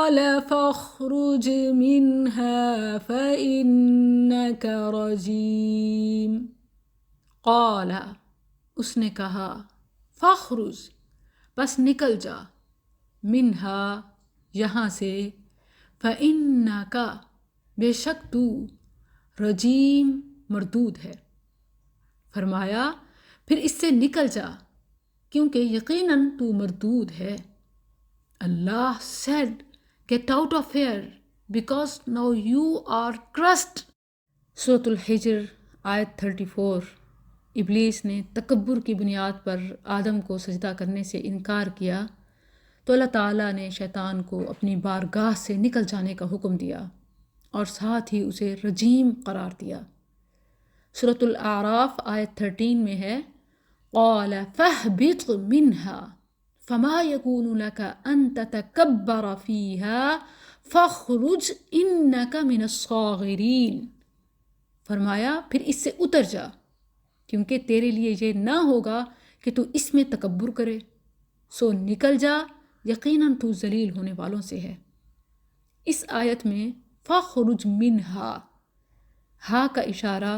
قال فاخرج منها فإنك رجيم۔ قال، اس نے کہا، فاخرج، بس نکل جا، منہا، یہاں سے، فإنک، بے شک تو، رجیم، مردود ہے۔ فرمایا پھر اس سے نکل جا کیونکہ یقیناً تو مردود ہے۔ اللہ said, get out of here because now you are cursed۔ سورۃ الحجر آیت 34۔ ابلیس نے تکبر کی بنیاد پر آدم کو سجدہ کرنے سے انکار کیا تو اللہ تعالیٰ نے شیطان کو اپنی بارگاہ سے نکل جانے کا حکم دیا اور ساتھ ہی اسے رجیم قرار دیا۔ سورۃ الاعراف آیت 13 میں ہے، قال فاہبط منہا فما يكون لك ان تتكبر فيها فاخرج انك من الصاغرین۔ فرمایا پھر اس سے اتر جا کیونکہ تیرے لیے یہ نہ ہوگا کہ تو اس میں تکبر کرے، سو نکل جا، یقیناً تو ذلیل ہونے والوں سے ہے۔ اس آیت میں فاخرج منہا، ہا کا اشارہ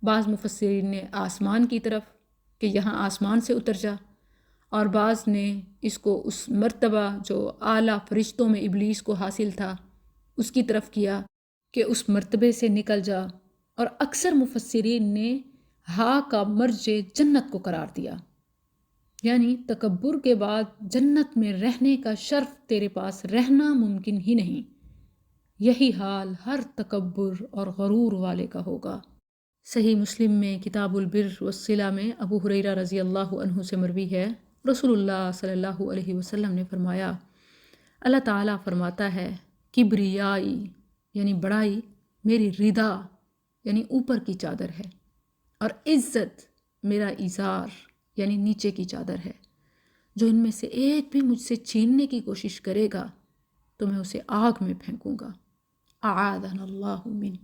بعض مفسرین نے آسمان کی طرف کہ یہاں آسمان سے اتر جا، اور بعض نے اس کو اس مرتبہ جو اعلیٰ فرشتوں میں ابلیس کو حاصل تھا اس کی طرف کیا کہ اس مرتبے سے نکل جا، اور اکثر مفسرین نے ہا کا مرج جنت کو قرار دیا، یعنی تکبر کے بعد جنت میں رہنے کا شرف تیرے پاس رہنا ممکن ہی نہیں۔ یہی حال ہر تکبر اور غرور والے کا ہوگا۔ صحیح مسلم میں کتاب البر والصلہ میں ابو ہریرہ رضی اللہ عنہ سے مروی ہے، رسول اللہ صلی اللہ علیہ وسلم نے فرمایا، اللہ تعالیٰ فرماتا ہے، کبریائی یعنی بڑائی میری ردا یعنی اوپر کی چادر ہے، اور عزت میرا ازار یعنی نیچے کی چادر ہے۔ جو ان میں سے ایک بھی مجھ سے چھیننے کی کوشش کرے گا تو میں اسے آگ میں پھینکوں گا۔ اعاذنا اللہ من۔